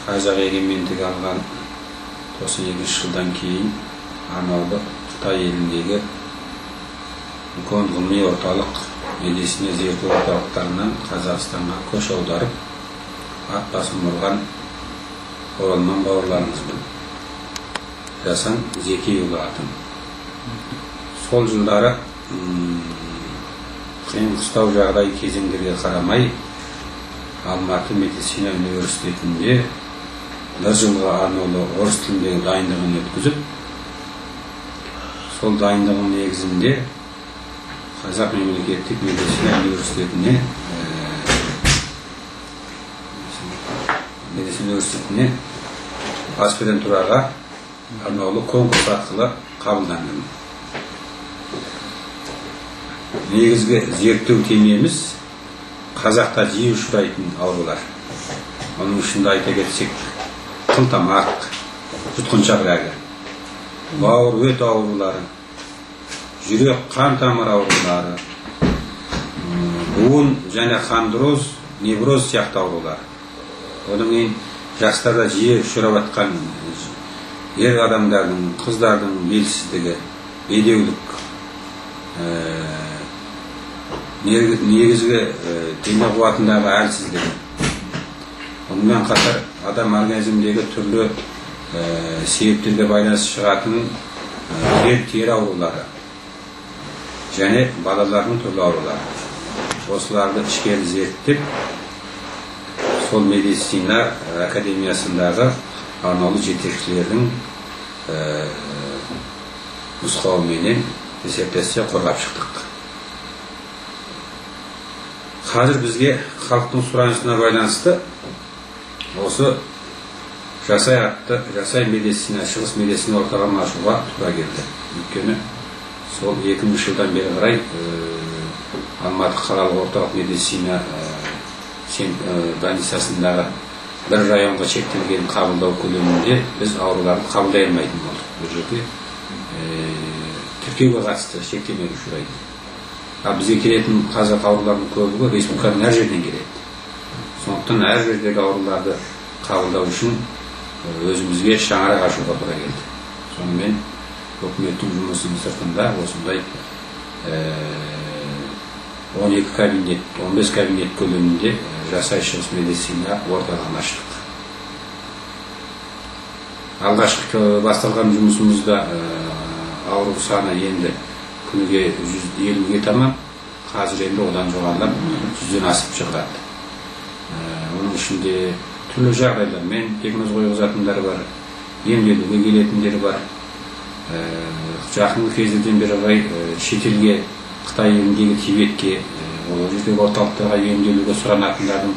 Қазақ егемендігі алған 92 жылдан кейін арнаулы Қытай еліндегі үлкен ғылыми орталық медицина зерттеу орталықтарынан Қазақстанға көш аударып, ат басын бұрған оралман бауырларымызбен. Жасан Зекейұлы атым. Сол жылдары қиын қыстау жағдай кезеңдерге қарамай Алматы медицина университетінде бір жылға арнаулы орыс тіліндегі дайындығын өткізіп, сол дайындығын негізінде Қазақ мемлекеттік медицина университетіне аспирантураға арнаулы конкурс арқылы қабылдандым. Негізгі зерттеу темеміз Қазақта жиі ұшырайтын аурулар. Оның ішінде айта кетсек, қылтамақ, жұтқыншақ рәгі, бауыр өт аурулары, жүрек қан тамыр аурулары, буын және хондроз, невроз сияқты аурулар. Одан кейін жастарда жиі ұшырап жатқан ер адамдардың, қыздардың белсіздігі, бедеулік, негізгі дене қуатындағы әлсіздігі. Онымен қатар адам организмдегі түрлі себептерге байланысты шығатын тері аурулары және балалардың түрлі аурулары. Осыларды ішкері зерттеп, сол медицина академиясындағы арнаулы жетекшілердің нұсқауыменен диссертация қорғап шықтық. Қазір бізге халықтың сұранысына байланысты осы жасай атты жасай медицина, шығыс медицина орталығын ашуға тура келді. Өйткені сол 2000 жылдан бері қарай Алматы қалалық орталық медицина больницасындағы бір районға шектелген қабылдау көлемінде біз ауруларды қабылдай алмайтын болдық. Бұл жерде тіркеуге қатысты шектемеге ұшырайды. Бізге келетін қазақ аурулардың көбігі республиканың әр жерден келеді. Сондықтан әр жердегі ауруларды қабылдау үшін өзімізге шаңырақ ашуға тура келді. Сонымен үкіметтің жұмысының сыртында осындай 12 кабинет, 15 кабинет көлемінде жасай шығыс медицина орталығын аштық. Алғашқы басталған жұмысымызда ауру саны енді күніге 150-ге таман, қазір енді одан жоғарылап 100-ден асып шығады. Оның ішінде түрлі жағдайлармен диагноз қойғызатындар бар, емделуге келетіндер бар. Жақын кездерден бері қарай шетелге, Қытай еліндегі Тибетке, ол жердегі орталықтарға емделуге сұранатындардың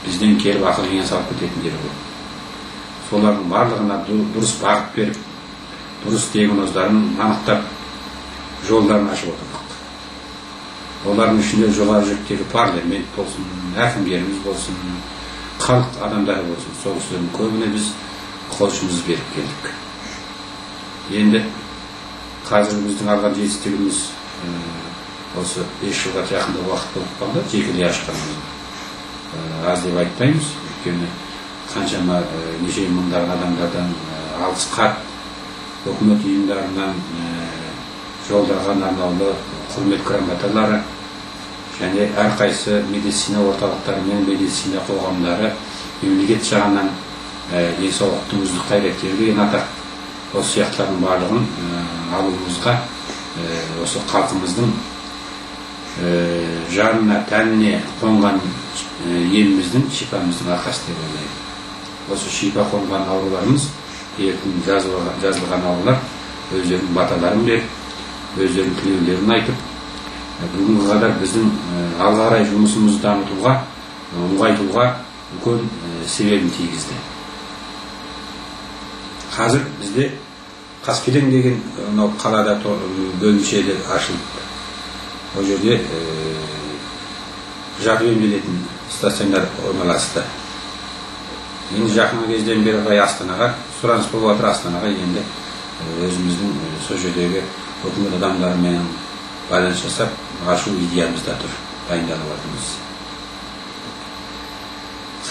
бізден келіп ақыл-кеңес салып кететіндері бар. Солардың барлығына дұрыс бағыт беріп, дұрыс диагноздарын анықтап, жолдарын ашып отырдық. Олардың ішінде жоғары жүктегі парламент болсын, әкімдеріміз болсын, халық адамдары болсын, сол кісілердің көбіне біз қол ұшымызды беріп келдік. Енді қазір біздің алған жетістігіміз осы 5 жылға жақында уақыт болып қалды, жекелей ашқанымыз аз деп айтпаймыз. Өйткені қаншама неше мыңдаған адамдардан алғыс хат, үкімет ұйымдарынан жолдаған арнаулы құрмет грамоталары және әрқайсы медицина орталықтары мен медицина қоғамдары мемлекет жағынан денсаулықтың үздік қайраткері деген атақ, осы сияқтылардың барлығын алуымызға осы халқымыздың жанына, тәніне қонған еліміздің, шипамыздың арқасы деп ойлаймын. Осы шипа қонған ауруларымыз, ертең жазылған аурулар өздерінің баталарын беріп, өздерінің тілеулерін айтып, бүгінгі қадар біздің алға қарай жұмысымызды дамытуға, ұлғайтуға үлкен себебін тигізді. Қазір бізде Қаскелең деген қалада бөлімшелер ашылып, ол жерде жатып емделетін стационар орналасты. Енді жақын кезден бері қарай Астанаға сұраныс болып жатыр. Астанаға енді өзіміздің сол жердегі үкімет адамдарымен байланыс жасап ашу идеямызда тұр, дайындалып жатырмыз.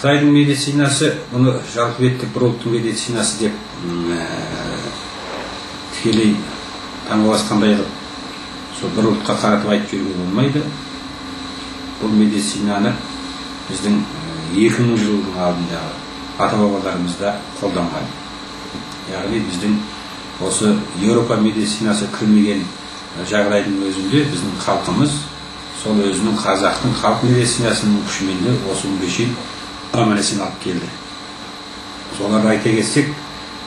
Қытайдың медицинасы, бұны жалпы беттік бір ұлттың медицинасы деп тікелей таңға басқандай қылып, сол бір ұлтқа қаратып айтып жүруге болмайды. Бұл медицинаны біздің 2000 жылдың алдындағы ата-бабаларымызда қолданған. Яғни біздің осы Еуропа медицинасы кірмеген жағдайдың өзінде біздің халқымыз сол өзінің қазақтың халық медицинасының күшімен де осы күнге шейін аман-есен алып келді. Соларды айта кетсек,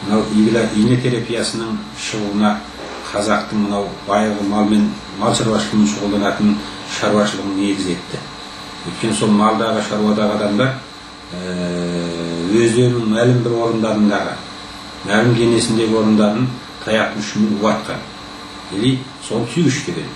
мынау ине терапиясының шығуына қазақтың мынау байырғы мал шаруашылығымен шұғылданатын шаруашылығын негіз етті. Өйткені сол малдағы шаруадағы адамдар өздерінің мәлім бір орындарындағы, мәлім денесіндегі орындарын таяқ мүшімен уатқан. Или сол түйгіш деген.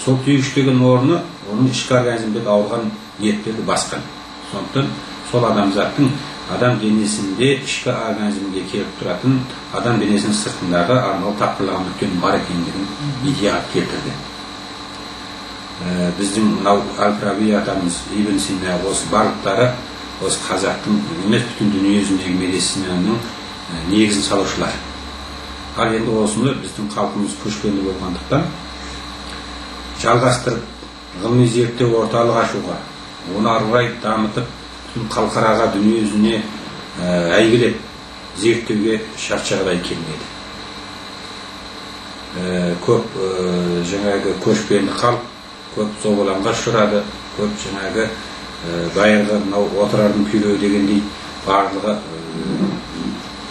Сол түйгіш деген орны оның ішкі организмдегі ауырған ниеттерді басқан. Сондықтан сол адамзаттың адам денесінде ішкі организмге келіп тұратын адам денесінің сыртындағы арнаулы тапқырлаған нүктенің бар екендігін идеяға келтірді. Біздің мынау Әл-Фараби атамыз, Ибн Сина, осы барлықтары осы қазақтың емес бүтін дүние жүзіндегі медицинаның негізін салушылар. Ал енді осыны біздің халқымыз көшпенді болғандықтан жалғастырып ғылыми зерттеу орталық ашуға, оны ары қарай дамытып халықараға, дүние жүзіне әйгілеп зерттеуге шарт жағдай келмеді. Көп жаңағы көшпенді халық көп зобалаңға ұшырады, көп жаңағы байырғы мынау отырардың күйлеу дегендей барлығы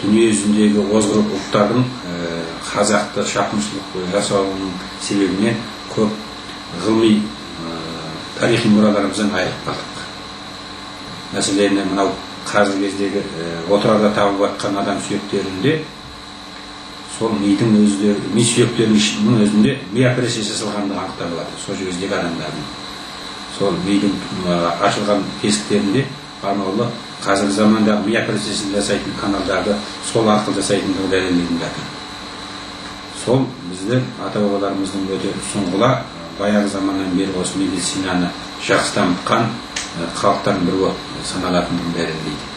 дүние жүзіндегі озғырып ұлттардың қазақты шапқыншылық жасауының себебінен көп ғылыми тарихи мұраларымыздан айырылып қалдық. Мәселен, мынау қазіргі кездегі отырарда табылып жатқан адам сүйектерінде сол мидың өздері, ми сүйектерінің өзінде ми операция жасалғандығы анықталады. Сол кездегі адамдардың сол мидың ашылған тесіктерінде арнаулы қазіргі замандағы ми операциясын жасайтын каналдарды сол арқылы жасайтындығы дәлелденіп жатыр. Сол біздің ата-бабаларымыздың өте сұңғыла баяғы заманнан бері осы медицинаны жақсы дамытқан халықтардың бірі саналатындығын дәлелдейді.